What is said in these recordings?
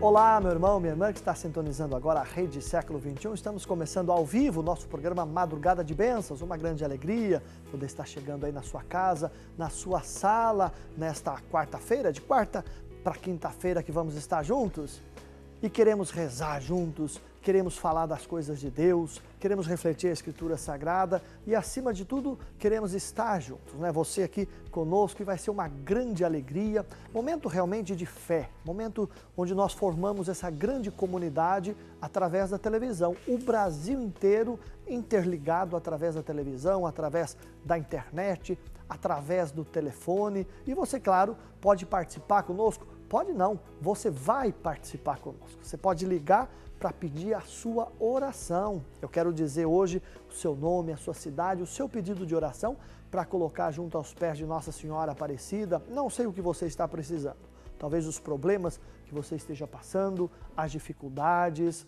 Olá, meu irmão, minha irmã que está sintonizando agora a Rede Século XXI. Estamos começando ao vivo o nosso programa Madrugada de Bênçãos. Uma grande alegria poder estar chegando aí na sua casa, na sua sala, nesta quarta-feira, de quarta para quinta-feira que vamos estar juntos. E queremos rezar juntos, queremos falar das coisas de Deus, queremos refletir a Escritura Sagrada e, acima de tudo, queremos estar juntos, né? Você aqui conosco, e vai ser uma grande alegria, momento realmente de fé, momento onde nós formamos essa grande comunidade através da televisão. O Brasil inteiro interligado através da televisão, através da internet, através do telefone. E você, claro, pode participar conosco. Pode não, você vai participar conosco. Você pode ligar para pedir a sua oração. Eu quero dizer hoje o seu nome, a sua cidade, o seu pedido de oração para colocar junto aos pés de Nossa Senhora Aparecida. Não sei o que você está precisando. Talvez os problemas que você esteja passando, as dificuldades,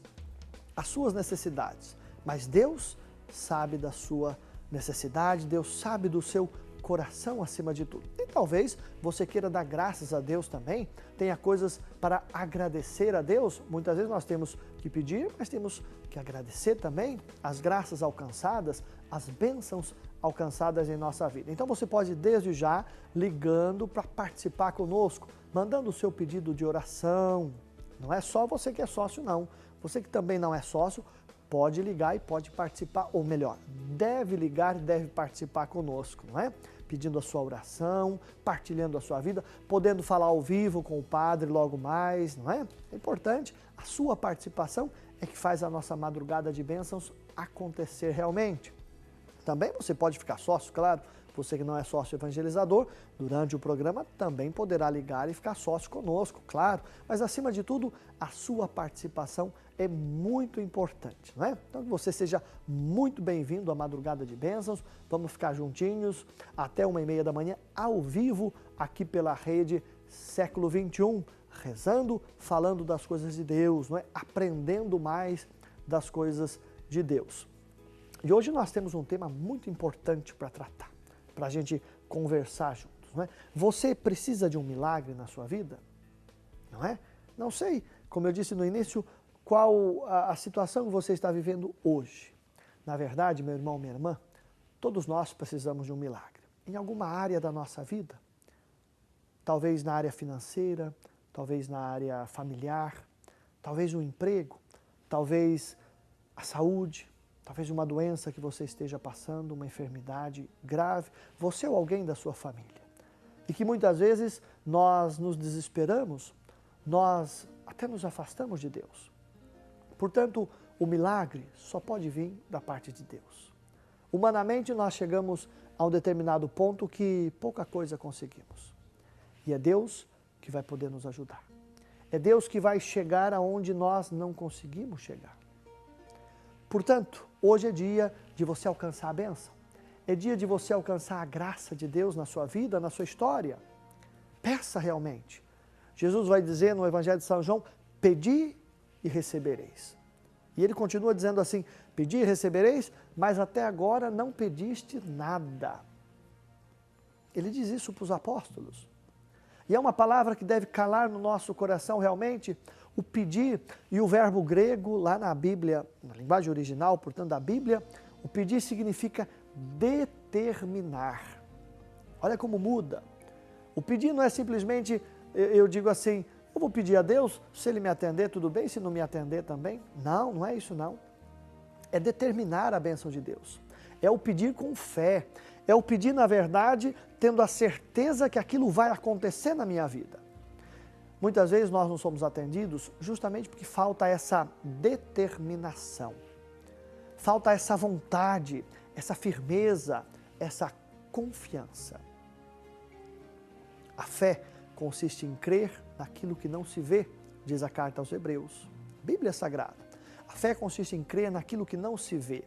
as suas necessidades. Mas Deus sabe da sua necessidade, Deus sabe do seu coração acima de tudo. E talvez você queira dar graças a Deus também, tenha coisas para agradecer a Deus. Muitas vezes nós temos que pedir, mas temos que agradecer também as graças alcançadas, as bênçãos alcançadas em nossa vida. Então você pode desde já ligando para participar conosco, mandando o seu pedido de oração. Não é só você que é sócio não, você que também não é sócio, pode ligar e pode participar, ou melhor, deve ligar e deve participar conosco, não é? Pedindo a sua oração, partilhando a sua vida, podendo falar ao vivo com o padre logo mais, não é? É importante, a sua participação é que faz a nossa madrugada de bênçãos acontecer realmente. Também você pode ficar sócio, claro, você que não é sócio evangelizador, durante o programa também poderá ligar e ficar sócio conosco, claro. Mas acima de tudo, a sua participação é muito importante, não é? Então que você seja muito bem-vindo à Madrugada de Bênçãos. Vamos ficar juntinhos até 1h30 da manhã, ao vivo, aqui pela Rede Século XXI, rezando, falando das coisas de Deus, não é? Aprendendo mais das coisas de Deus. E hoje nós temos um tema muito importante para tratar, para a gente conversar juntos, não é? Você precisa de um milagre na sua vida? Não é? Não sei, como eu disse no início, qual a situação que você está vivendo hoje. Na verdade, meu irmão, minha irmã, todos nós precisamos de um milagre. Em alguma área da nossa vida, talvez na área financeira, talvez na área familiar, talvez um emprego, talvez a saúde, talvez uma doença que você esteja passando, uma enfermidade grave, você ou alguém da sua família. E que muitas vezes nós nos desesperamos, nós até nos afastamos de Deus. Portanto, o milagre só pode vir da parte de Deus. Humanamente nós chegamos a um determinado ponto que pouca coisa conseguimos. E é Deus que vai poder nos ajudar. É Deus que vai chegar aonde nós não conseguimos chegar. Portanto, hoje é dia de você alcançar a bênção. É dia de você alcançar a graça de Deus na sua vida, na sua história. Peça realmente. Jesus vai dizer no Evangelho de São João, pedi e recebereis. E ele continua dizendo assim, pedi e recebereis, mas até agora não pediste nada. Ele diz isso para os apóstolos. E é uma palavra que deve calar no nosso coração realmente. O pedir, e o verbo grego lá na Bíblia, na linguagem original, portanto da Bíblia, o pedir significa determinar. Olha como muda. O pedir não é simplesmente, eu digo assim, eu vou pedir a Deus, se Ele me atender, tudo bem, se não me atender também. Não, não é isso não. É determinar a bênção de Deus. É o pedir com fé. É o pedir, na verdade, tendo a certeza que aquilo vai acontecer na minha vida. Muitas vezes nós não somos atendidos justamente porque falta essa determinação. Falta essa vontade, essa firmeza, essa confiança. A fé consiste em crer naquilo que não se vê, diz a carta aos Hebreus. Bíblia Sagrada. A fé consiste em crer naquilo que não se vê.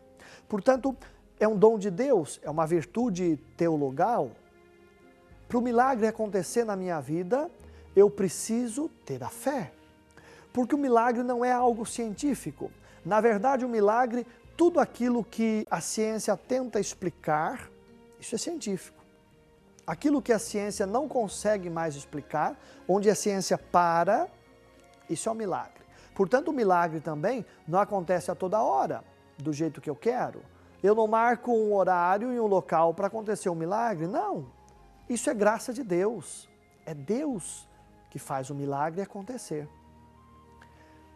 Portanto, é um dom de Deus, é uma virtude teologal. Para o milagre acontecer na minha vida, eu preciso ter a fé. Porque o milagre não é algo científico. Na verdade, o milagre, tudo aquilo que a ciência tenta explicar, isso é científico. Aquilo que a ciência não consegue mais explicar, onde a ciência para, Isso é um milagre. Portanto, o milagre também não acontece a toda hora, do jeito que eu quero. Eu não marco um horário e um local para acontecer um milagre, não. Isso é graça de Deus. É Deus que faz o milagre acontecer.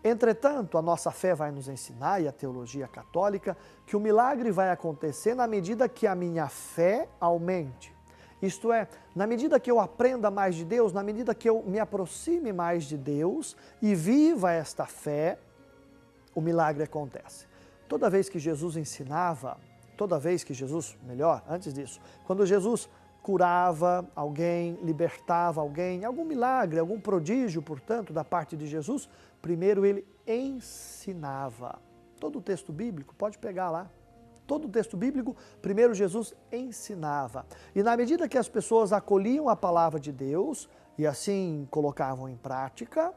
Entretanto, a nossa fé vai nos ensinar, e a teologia católica, que o milagre vai acontecer na medida que a minha fé aumente. Isto é, na medida que eu aprenda mais de Deus, na medida que eu me aproxime mais de Deus e viva esta fé, o milagre acontece. Toda vez que Jesus ensinava, antes disso, quando Jesus curava alguém, libertava alguém, algum milagre, algum prodígio, portanto, da parte de Jesus, primeiro ele ensinava. Todo o texto bíblico, pode pegar lá. Todo o texto bíblico, primeiro Jesus ensinava. E na medida que as pessoas acolhiam a palavra de Deus e assim colocavam em prática,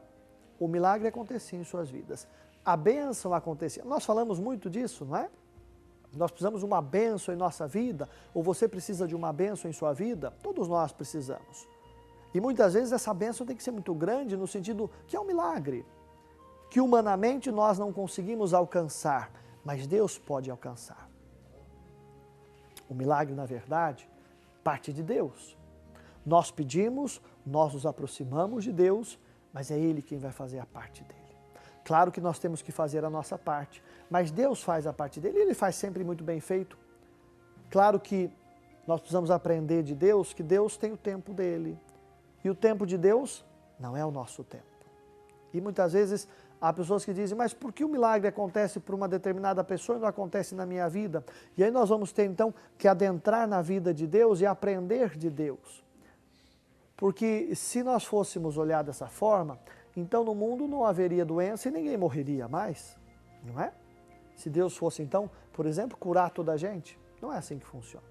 o milagre acontecia em suas vidas. A bênção acontecia. Nós falamos muito disso, não é? Nós precisamos de uma bênção em nossa vida, ou você precisa de uma bênção em sua vida, todos nós precisamos. E muitas vezes essa bênção tem que ser muito grande no sentido que é um milagre, que humanamente nós não conseguimos alcançar, mas Deus pode alcançar. O milagre, na verdade, parte de Deus. Nós pedimos, nós nos aproximamos de Deus, mas é Ele quem vai fazer a parte dele. Claro que nós temos que fazer a nossa parte, mas Deus faz a parte dele e Ele faz sempre muito bem feito. Claro que nós precisamos aprender de Deus que Deus tem o tempo dele. E o tempo de Deus não é o nosso tempo. E muitas vezes há pessoas que dizem, mas por que o milagre acontece por uma determinada pessoa e não acontece na minha vida? E aí nós vamos ter então que adentrar na vida de Deus e aprender de Deus. Porque se nós fôssemos olhar dessa forma, então no mundo não haveria doença e ninguém morreria mais, não é? Se Deus fosse então, por exemplo, curar toda a gente, não é assim que funciona.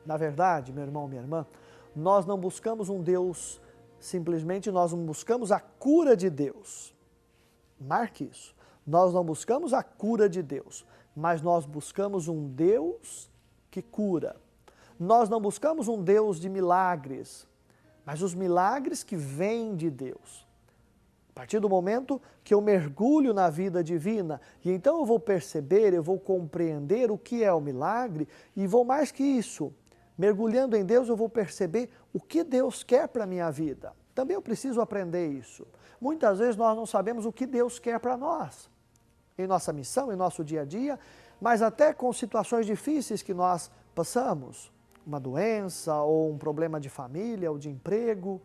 Na verdade, meu irmão, minha irmã, nós não buscamos um Deus, simplesmente nós não buscamos a cura de Deus. Marque isso. Nós não buscamos a cura de Deus, mas nós buscamos um Deus que cura. Nós não buscamos um Deus de milagres, mas os milagres que vêm de Deus. A partir do momento que eu mergulho na vida divina, e então eu vou perceber, eu vou compreender o que é o milagre, e vou mais que isso, mergulhando em Deus eu vou perceber o que Deus quer para a minha vida. Também eu preciso aprender isso. Muitas vezes nós não sabemos o que Deus quer para nós, em nossa missão, em nosso dia a dia, mas até com situações difíceis que nós passamos, uma doença ou um problema de família ou de emprego,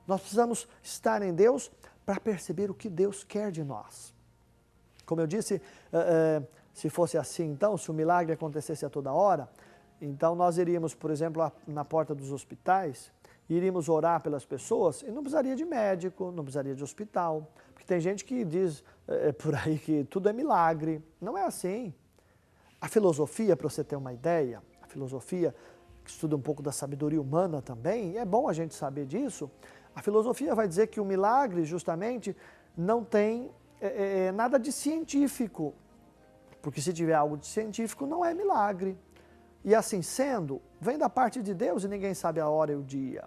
nós precisamos estar em Deus para perceber o que Deus quer de nós. Como eu disse, se fosse assim então, se o milagre acontecesse a toda hora, então nós iríamos, por exemplo, na porta dos hospitais, iríamos orar pelas pessoas e não precisaria de médico, não precisaria de hospital. Porque tem gente que diz por aí que tudo é milagre. Não é assim. A filosofia, para você ter uma ideia, a filosofia que estuda um pouco da sabedoria humana também, e é bom a gente saber disso, a filosofia vai dizer que o milagre justamente não tem nada de científico. Porque se tiver algo de científico, não é milagre. E assim sendo, vem da parte de Deus e ninguém sabe a hora e o dia.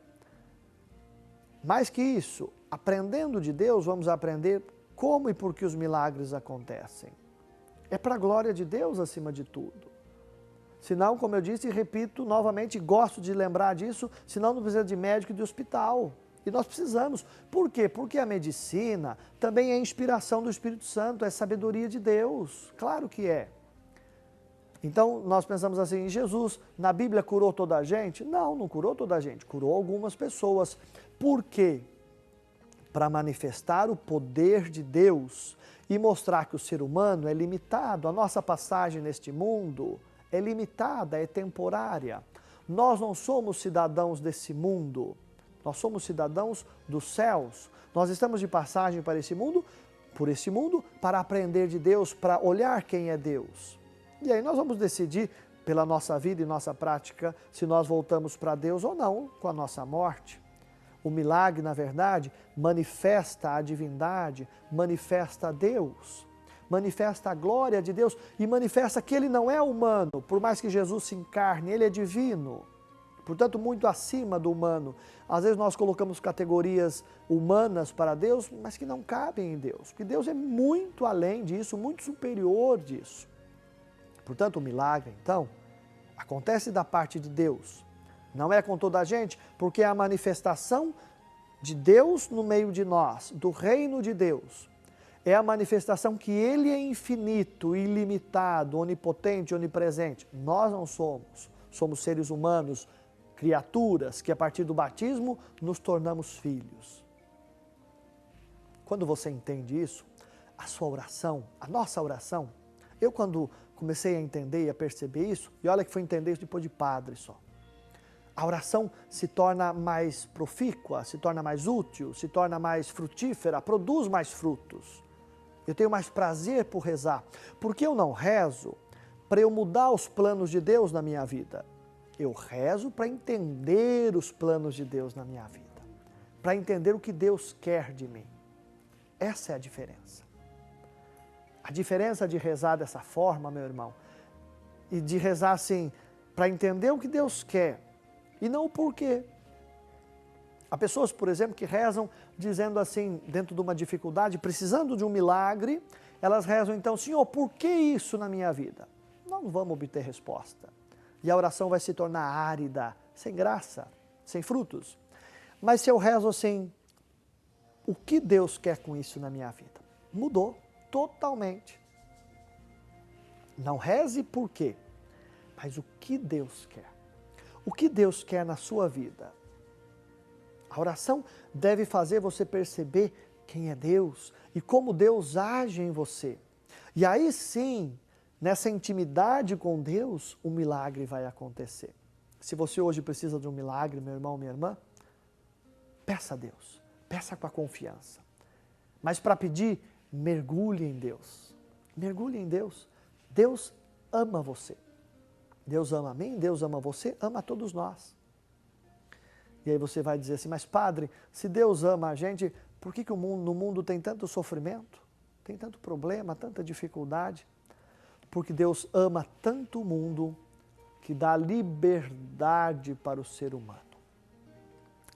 Mais que isso, aprendendo de Deus, vamos aprender como e por que os milagres acontecem. É para a glória de Deus acima de tudo. Senão, como eu disse e repito novamente, gosto de lembrar disso, senão não precisa de médico e de hospital. E nós precisamos. Por quê? Porque a medicina também é inspiração do Espírito Santo, é sabedoria de Deus. Claro que é. Então, nós pensamos assim, Jesus, na Bíblia curou toda a gente? Não, não curou toda a gente, curou algumas pessoas. Por quê? Para manifestar o poder de Deus e mostrar que o ser humano é limitado. A nossa passagem neste mundo é limitada, é temporária. Nós não somos cidadãos desse mundo, nós somos cidadãos dos céus. Nós estamos de passagem para esse mundo, por esse mundo, para aprender de Deus, para olhar quem é Deus. E aí nós vamos decidir, pela nossa vida e nossa prática, se nós voltamos para Deus ou não, com a nossa morte. O milagre, na verdade, manifesta a divindade, manifesta a Deus, manifesta a glória de Deus e manifesta que Ele não é humano, por mais que Jesus se encarne, Ele é divino. portanto muito acima do humano. Às vezes nós colocamos categorias humanas para Deus, mas que não cabem em Deus, porque Deus é muito além disso, muito superior disso. Portanto, o milagre, então, acontece da parte de Deus, não é com toda a gente, porque é a manifestação de Deus no meio de nós, do reino de Deus. É a manifestação que Ele é infinito, ilimitado, onipotente, onipresente. Nós não somos. Somos seres humanos, criaturas, que a partir do batismo nos tornamos filhos. Quando você entende isso, a sua oração, a nossa oração, eu quando comecei a entender e a perceber isso, e olha que fui entender isso depois de padre só, a oração se torna mais profícua, se torna mais útil, se torna mais frutífera, produz mais frutos. Eu tenho mais prazer por rezar. Porque eu não rezo para eu mudar os planos de Deus na minha vida. Eu rezo para entender os planos de Deus na minha vida. Para entender o que Deus quer de mim. Essa é a diferença. A diferença de rezar dessa forma, meu irmão, e de rezar assim, para entender o que Deus quer e não o porquê. Há pessoas, por exemplo, que rezam dizendo assim, dentro de uma dificuldade, precisando de um milagre, elas rezam então, Senhor, por que isso na minha vida? Não vamos obter resposta. E a oração vai se tornar árida, sem graça, sem frutos. Mas se eu rezo assim, o que Deus quer com isso na minha vida? Mudou totalmente. Não reze por quê, mas o que Deus quer. O que Deus quer na sua vida? A oração deve fazer você perceber quem é Deus e como Deus age em você. E aí sim, nessa intimidade com Deus, o milagre vai acontecer. Se você hoje precisa de um milagre, meu irmão, minha irmã, peça a Deus, peça com a confiança. Mas para pedir, mergulhe em Deus. Mergulhe em Deus. Deus ama você. Deus ama a mim, Deus ama você, ama a todos nós. E aí você vai dizer assim, mas padre, se Deus ama a gente, por que no mundo tem tanto sofrimento? Tem tanto problema, tanta dificuldade? Porque Deus ama tanto o mundo que dá liberdade para o ser humano.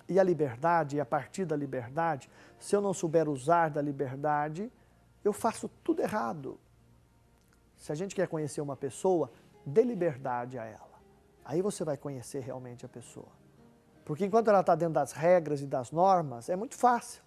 E a liberdade, a partir da liberdade, se eu não souber usar da liberdade, eu faço tudo errado. Se a gente quer conhecer uma pessoa, dê liberdade a ela. Aí você vai conhecer realmente a pessoa. Porque enquanto ela está dentro das regras e das normas, é muito fácil.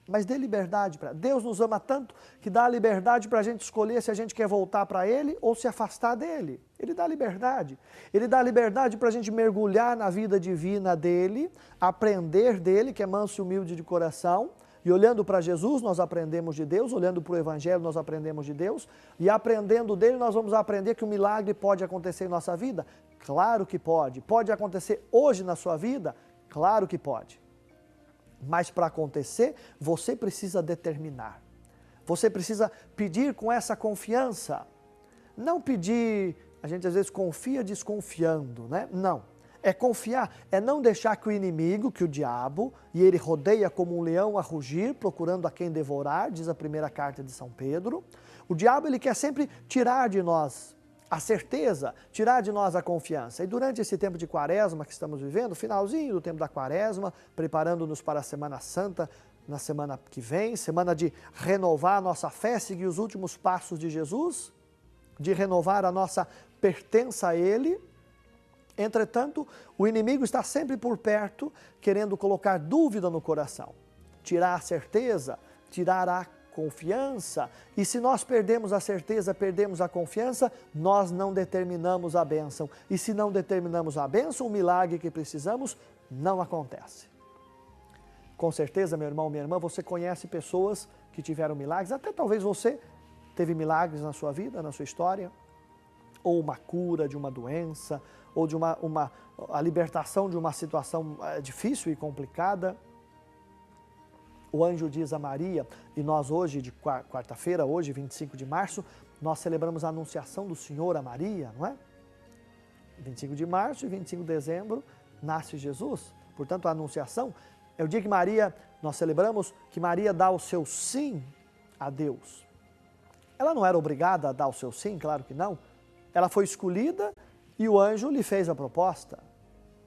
Mas dê liberdade para ela. Deus nos ama tanto que dá a liberdade para a gente escolher se a gente quer voltar para Ele ou se afastar dEle. Ele dá liberdade. Ele dá liberdade para a gente mergulhar na vida divina dEle, aprender dEle, que é manso e humilde de coração. E olhando para Jesus, nós aprendemos de Deus, olhando para o Evangelho, nós aprendemos de Deus, e aprendendo dele, nós vamos aprender que o milagre pode acontecer em nossa vida. Claro que pode. Pode acontecer hoje na sua vida? Claro que pode. Mas para acontecer, você precisa determinar. Você precisa pedir com essa confiança. Não pedir, a gente às vezes confia desconfiando, né? Não. É confiar, é não deixar que o inimigo, que o diabo, e ele rodeia como um leão a rugir, procurando a quem devorar, diz a primeira carta de São Pedro. O diabo, ele quer sempre tirar de nós a certeza, tirar de nós a confiança. E durante esse tempo de quaresma que estamos vivendo, finalzinho do tempo da quaresma, preparando-nos para a Semana Santa, na semana que vem, semana de renovar a nossa fé, seguir os últimos passos de Jesus, de renovar a nossa pertença a Ele. Entretanto, o inimigo está sempre por perto, querendo colocar dúvida no coração, tirar a certeza, tirar a confiança. E se nós perdemos a certeza, perdemos a confiança, nós não determinamos a bênção. E se não determinamos a bênção, o milagre que precisamos não acontece. Com certeza, meu irmão, minha irmã, você conhece pessoas que tiveram milagres, até talvez você teve milagres na sua vida, na sua história, ou uma cura de uma doença, ou de a libertação de uma situação difícil e complicada. O anjo diz a Maria, e nós hoje, de quarta-feira, hoje, 25 de março, nós celebramos a anunciação do Senhor a Maria, não é? 25 de março e 25 de dezembro nasce Jesus. Portanto, a anunciação é o dia que nós celebramos que Maria dá o seu sim a Deus. Ela não era obrigada a dar o seu sim, claro que não. Ela foi escolhida e o anjo lhe fez a proposta.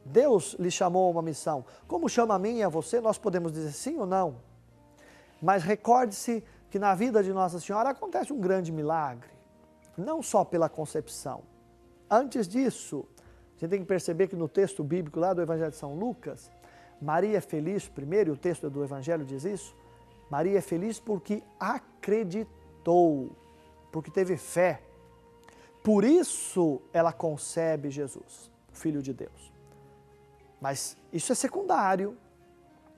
Deus lhe chamou a uma missão. Como chama a mim e a você, nós podemos dizer sim ou não. Mas recorde-se que na vida de Nossa Senhora acontece um grande milagre. Não só pela concepção. Antes disso, você tem que perceber que no texto bíblico lá do Evangelho de São Lucas, Maria é feliz, primeiro, o texto do Evangelho diz isso, Maria é feliz porque acreditou, porque teve fé. Por isso ela concebe Jesus, o Filho de Deus. Mas isso é secundário,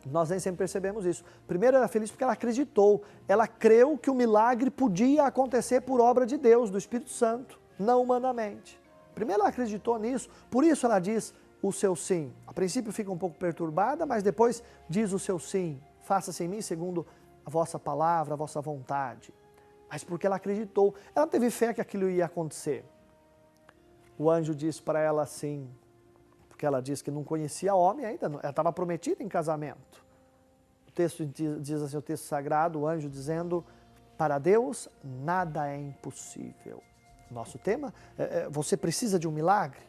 nós nem sempre percebemos isso. Primeiro ela é feliz porque ela acreditou, ela creu que o milagre podia acontecer por obra de Deus, do Espírito Santo, não humanamente. Primeiro ela acreditou nisso, por isso ela diz o seu sim. A princípio fica um pouco perturbada, mas depois diz o seu sim. Faça-se em mim segundo a vossa palavra, a vossa vontade. Mas porque ela acreditou, ela teve fé que aquilo ia acontecer. O anjo disse para ela assim, porque ela disse que não conhecia homem ainda, ela estava prometida em casamento. O texto diz assim, o texto sagrado, o anjo dizendo, para Deus nada é impossível. Nosso tema, você precisa de um milagre?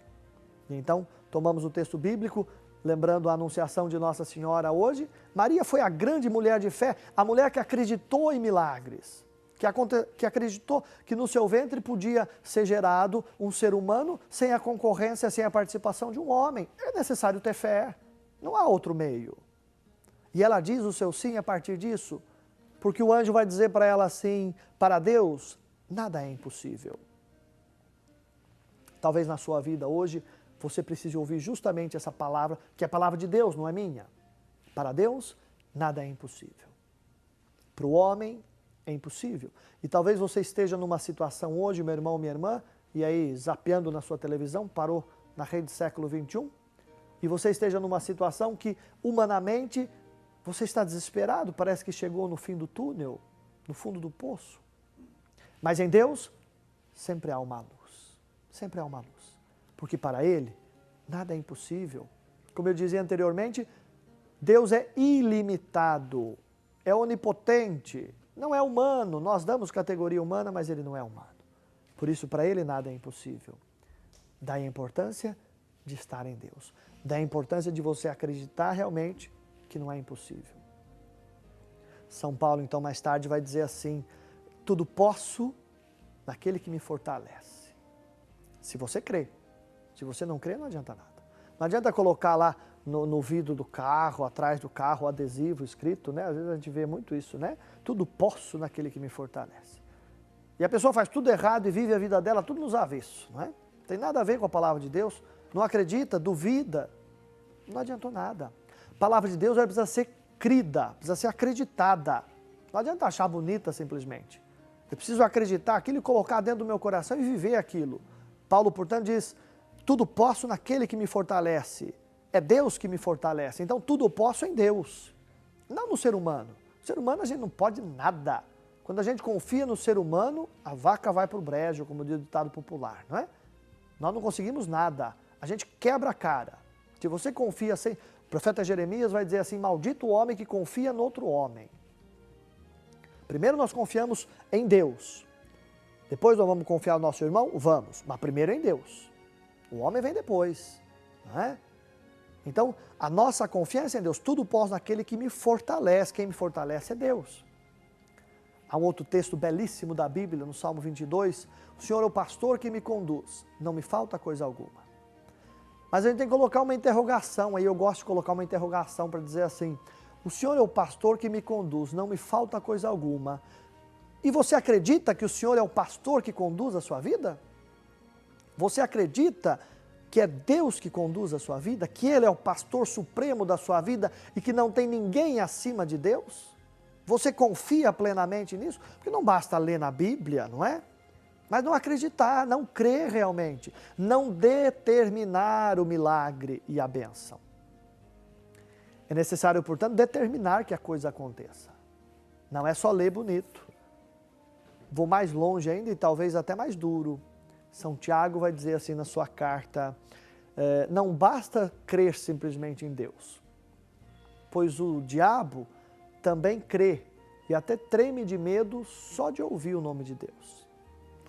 Então, tomamos o texto bíblico, lembrando a anunciação de Nossa Senhora hoje. Maria foi a grande mulher de fé, a mulher que acreditou em milagres, que acreditou que no seu ventre podia ser gerado um ser humano sem a concorrência, sem a participação de um homem. É necessário ter fé, não há outro meio. E ela diz o seu sim a partir disso, porque o anjo vai dizer para ela assim, para Deus, nada é impossível. Talvez na sua vida hoje, você precise ouvir justamente essa palavra, que é a palavra de Deus, não é minha. Para Deus, nada é impossível. Para o homem, é impossível. E talvez você esteja numa situação hoje, meu irmão, minha irmã, e aí zapeando na sua televisão, parou na rede século XXI, e você esteja numa situação que, humanamente, você está desesperado, parece que chegou no fim do túnel, no fundo do poço. Mas em Deus, sempre há uma luz. Sempre há uma luz. Porque para Ele, nada é impossível. Como eu dizia anteriormente, Deus é ilimitado, é onipotente, não é humano. Nós damos categoria humana, mas Ele não é humano. Por isso, para Ele, nada é impossível. Daí a importância de estar em Deus. Daí a importância de você acreditar realmente que não é impossível. São Paulo, então, mais tarde vai dizer assim, tudo posso naquele que me fortalece. Se você crê. Se você não crê, não adianta nada. Não adianta colocar lá no vidro do carro, atrás do carro, o adesivo escrito, né? Às vezes a gente vê muito isso, né? Tudo posso naquele que me fortalece. E a pessoa faz tudo errado e vive a vida dela tudo nos avessos, não é? Não tem nada a ver com a palavra de Deus. Não acredita, duvida. Não adiantou nada. A palavra de Deus ela precisa ser crida, precisa ser acreditada. Não adianta achar bonita simplesmente. Eu preciso acreditar aquilo e colocar dentro do meu coração e viver aquilo. Paulo, portanto, diz, tudo posso naquele que me fortalece. É Deus que me fortalece. Então, tudo posso em Deus. Não no ser humano. No ser humano a gente não pode nada. Quando a gente confia no ser humano, a vaca vai para o brejo, como diz o ditado popular, não é? Nós não conseguimos nada. A gente quebra a cara. Se você confia assim, o profeta Jeremias vai dizer assim, maldito o homem que confia no outro homem. Primeiro nós confiamos em Deus. Depois nós vamos confiar no nosso irmão? Vamos. Mas primeiro em Deus. O homem vem depois. Não é? Então, a nossa confiança em Deus, tudo posso naquele que me fortalece. Quem me fortalece é Deus. Há um outro texto belíssimo da Bíblia, no Salmo 22, o Senhor é o pastor que me conduz, não me falta coisa alguma. Mas a gente tem que colocar uma interrogação, aí eu gosto de colocar uma interrogação para dizer assim, o Senhor é o pastor que me conduz, não me falta coisa alguma. E você acredita que o Senhor é o pastor que conduz a sua vida? Você acredita que é Deus que conduz a sua vida? Que Ele é o pastor supremo da sua vida e que não tem ninguém acima de Deus? Você confia plenamente nisso? Porque não basta ler na Bíblia, não é? Mas não acreditar, não crer realmente, não determinar o milagre e a bênção. É necessário, portanto, determinar que a coisa aconteça. Não é só ler bonito. Vou mais longe ainda e talvez até mais duro. São Tiago vai dizer assim na sua carta, não basta crer simplesmente em Deus, pois o diabo também crê e até treme de medo só de ouvir o nome de Deus.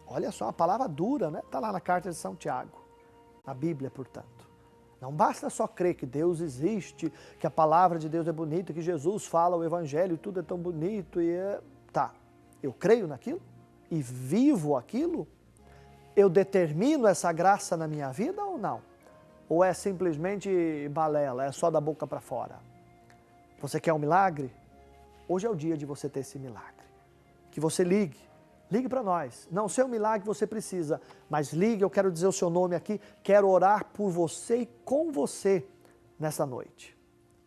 Olha só, uma palavra dura, né? Está lá na carta de São Tiago, na Bíblia, portanto. Não basta só crer que Deus existe, que a palavra de Deus é bonita, que Jesus fala o evangelho, tudo é tão bonito Tá, eu creio naquilo e vivo aquilo? Eu determino essa graça na minha vida ou não? Ou é simplesmente balela, é só da boca para fora? Você quer um milagre? Hoje é o dia de você ter esse milagre. Que você ligue para nós. Não, seu milagre você precisa, mas ligue, eu quero dizer o seu nome aqui, quero orar por você e com você nessa noite,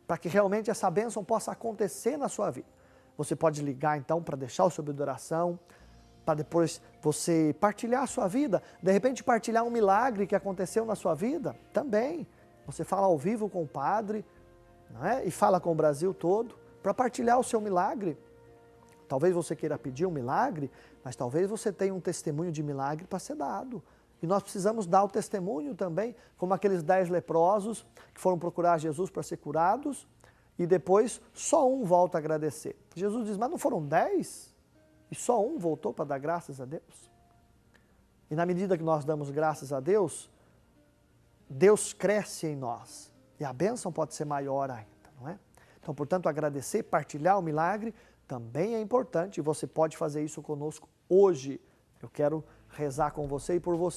para que realmente essa bênção possa acontecer na sua vida. Você pode ligar então para deixar o seu pedido de oração, para depois você partilhar a sua vida, de repente partilhar um milagre que aconteceu na sua vida também. Você fala ao vivo com o padre, não é? E fala com o Brasil todo, para partilhar o seu milagre. Talvez você queira pedir um milagre, mas talvez você tenha um testemunho de milagre para ser dado. E nós precisamos dar o testemunho também, como aqueles 10 leprosos que foram procurar Jesus para ser curados, e depois só um volta a agradecer. Jesus diz, mas não foram 10? E só um voltou para dar graças a Deus? E na medida que nós damos graças a Deus, Deus cresce em nós. E a bênção pode ser maior ainda, não é? Então, portanto, agradecer, partilhar o milagre também é importante. E você pode fazer isso conosco hoje. Eu quero rezar com você e por você.